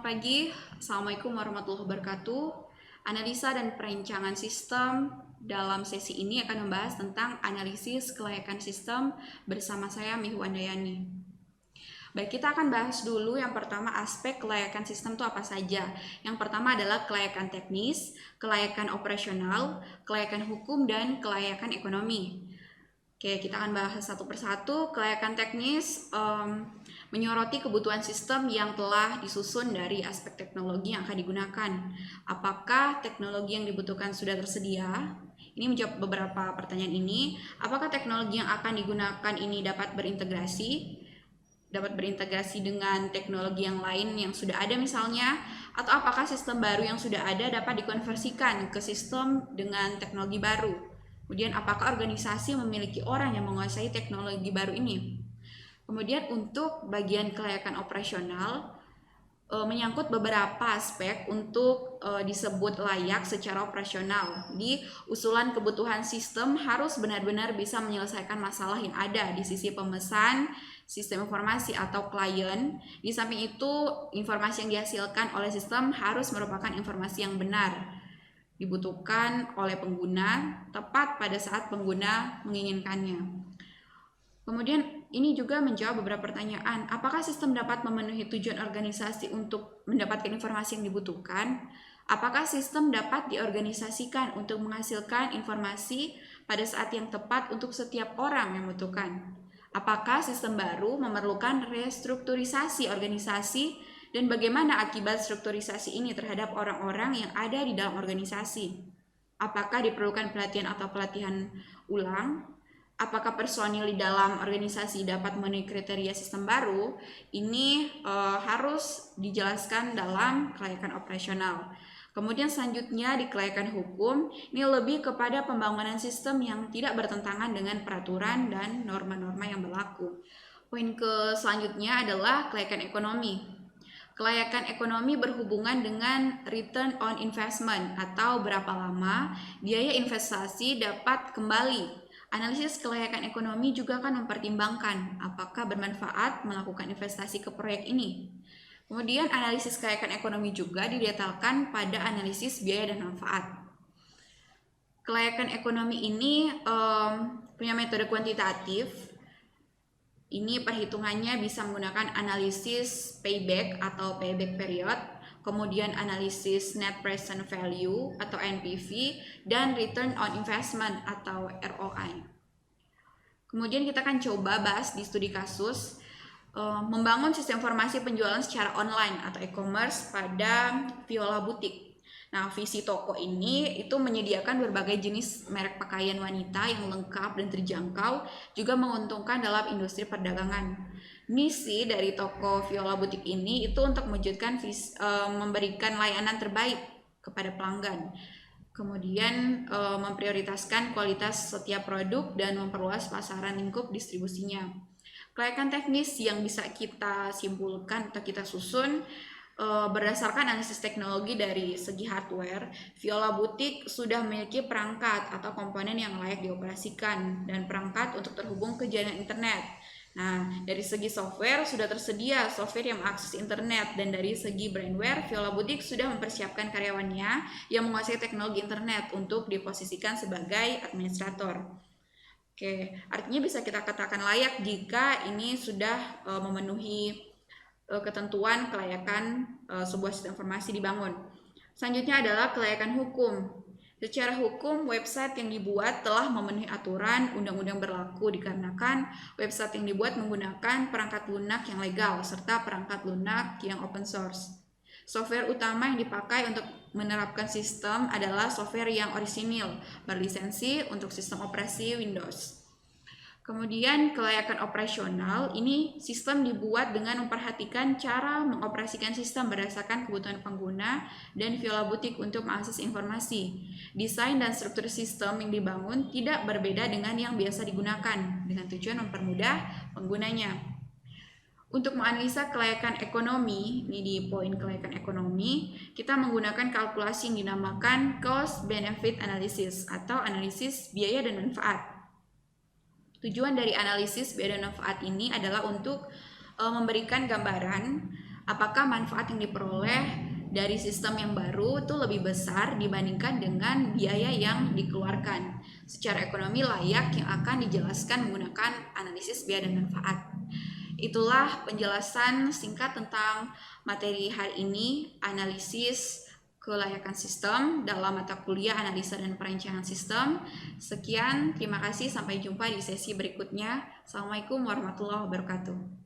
pagi, Assalamualaikum warahmatullahi wabarakatuh. Analisa dan perencangan sistem dalam sesi ini akan membahas tentang analisis kelayakan sistem bersama saya Mihu Andayani. Baik, kita akan bahas dulu yang pertama aspek kelayakan sistem itu apa saja. Yang pertama adalah kelayakan teknis, kelayakan operasional, kelayakan hukum, dan kelayakan ekonomi. Oke, kita akan bahas satu persatu. Kelayakan teknis menyoroti kebutuhan sistem yang telah disusun dari aspek teknologi yang akan digunakan. Apakah teknologi yang dibutuhkan sudah tersedia? Ini menjawab beberapa pertanyaan ini. Apakah teknologi yang akan digunakan ini dapat berintegrasi dengan teknologi yang lain yang sudah ada misalnya, atau apakah sistem baru yang sudah ada dapat dikonversikan ke sistem dengan teknologi baru. Kemudian apakah organisasi memiliki orang yang menguasai teknologi baru ini. Kemudian untuk bagian kelayakan operasional menyangkut beberapa aspek untuk disebut layak secara operasional. Di usulan kebutuhan sistem harus benar-benar bisa menyelesaikan masalah yang ada di sisi pemesan, sistem informasi atau klien. Di samping itu, informasi yang dihasilkan oleh sistem harus merupakan informasi yang benar, dibutuhkan oleh pengguna, tepat pada saat pengguna menginginkannya. Kemudian ini juga menjawab beberapa pertanyaan. Apakah sistem dapat memenuhi tujuan organisasi untuk mendapatkan informasi yang dibutuhkan? Apakah sistem dapat diorganisasikan untuk menghasilkan informasi pada saat yang tepat untuk setiap orang yang membutuhkan? Apakah sistem baru memerlukan restrukturisasi organisasi, dan bagaimana akibat strukturisasi ini terhadap orang-orang yang ada di dalam organisasi? Apakah diperlukan pelatihan atau pelatihan ulang? Apakah personil di dalam organisasi dapat memenuhi kriteria sistem baru? Ini harus dijelaskan dalam kelayakan operasional. Kemudian selanjutnya di kelayakan hukum, ini lebih kepada pembangunan sistem yang tidak bertentangan dengan peraturan dan norma-norma yang berlaku. Poin selanjutnya adalah kelayakan ekonomi. Kelayakan ekonomi berhubungan dengan return on investment atau berapa lama biaya investasi dapat kembali. Analisis kelayakan ekonomi juga akan mempertimbangkan apakah bermanfaat melakukan investasi ke proyek ini. Kemudian analisis kelayakan ekonomi juga didetailkan pada analisis biaya dan manfaat. Kelayakan ekonomi ini punya metode kuantitatif. Ini perhitungannya bisa menggunakan analisis payback atau payback period, kemudian analisis net present value atau NPV, dan return on investment atau ROI. Kemudian kita akan coba bahas di studi kasus membangun sistem informasi penjualan secara online atau e-commerce pada Viola Boutique. Nah, visi toko ini itu menyediakan berbagai jenis merek pakaian wanita yang lengkap dan terjangkau, juga menguntungkan dalam industri perdagangan. Misi dari toko Viola Boutique ini itu untuk mewujudkan memberikan layanan terbaik kepada pelanggan. Kemudian memprioritaskan kualitas setiap produk dan memperluas pasaran lingkup distribusinya. Kelayakan teknis yang bisa kita simpulkan atau kita susun berdasarkan analisis teknologi dari segi hardware, Viola Boutique sudah memiliki perangkat atau komponen yang layak dioperasikan dan perangkat untuk terhubung ke jaringan internet. Nah, dari segi software sudah tersedia software yang mengakses internet, dan dari segi brandware, Viola Boutique sudah mempersiapkan karyawannya yang menguasai teknologi internet untuk diposisikan sebagai administrator. Oke, artinya bisa kita katakan layak jika ini sudah memenuhi ketentuan kelayakan sebuah sistem informasi dibangun. Selanjutnya adalah kelayakan hukum. Secara hukum, website yang dibuat telah memenuhi aturan undang-undang berlaku dikarenakan website yang dibuat menggunakan perangkat lunak yang legal serta perangkat lunak yang open source. Software utama yang dipakai untuk menerapkan sistem adalah software yang orisinil, berlisensi untuk sistem operasi Windows. Kemudian kelayakan operasional, ini sistem dibuat dengan memperhatikan cara mengoperasikan sistem berdasarkan kebutuhan pengguna dan Viola Boutique untuk mengakses informasi. Desain dan struktur sistem yang dibangun tidak berbeda dengan yang biasa digunakan dengan tujuan mempermudah penggunanya. Untuk menganalisa kelayakan ekonomi, ini di poin kelayakan ekonomi, kita menggunakan kalkulasi yang dinamakan cost benefit analysis atau analisis biaya dan manfaat. Tujuan dari analisis biaya dan manfaat ini adalah untuk memberikan gambaran Apakah manfaat yang diperoleh dari sistem yang baru itu lebih besar dibandingkan dengan biaya yang dikeluarkan secara ekonomi layak yang akan dijelaskan menggunakan analisis biaya dan manfaat. Itulah penjelasan singkat tentang materi hari ini, analisis kelayakan sistem dalam mata kuliah analisa dan perencanaan sistem. Sekian, terima kasih, sampai jumpa di sesi berikutnya. Assalamualaikum warahmatullahi wabarakatuh.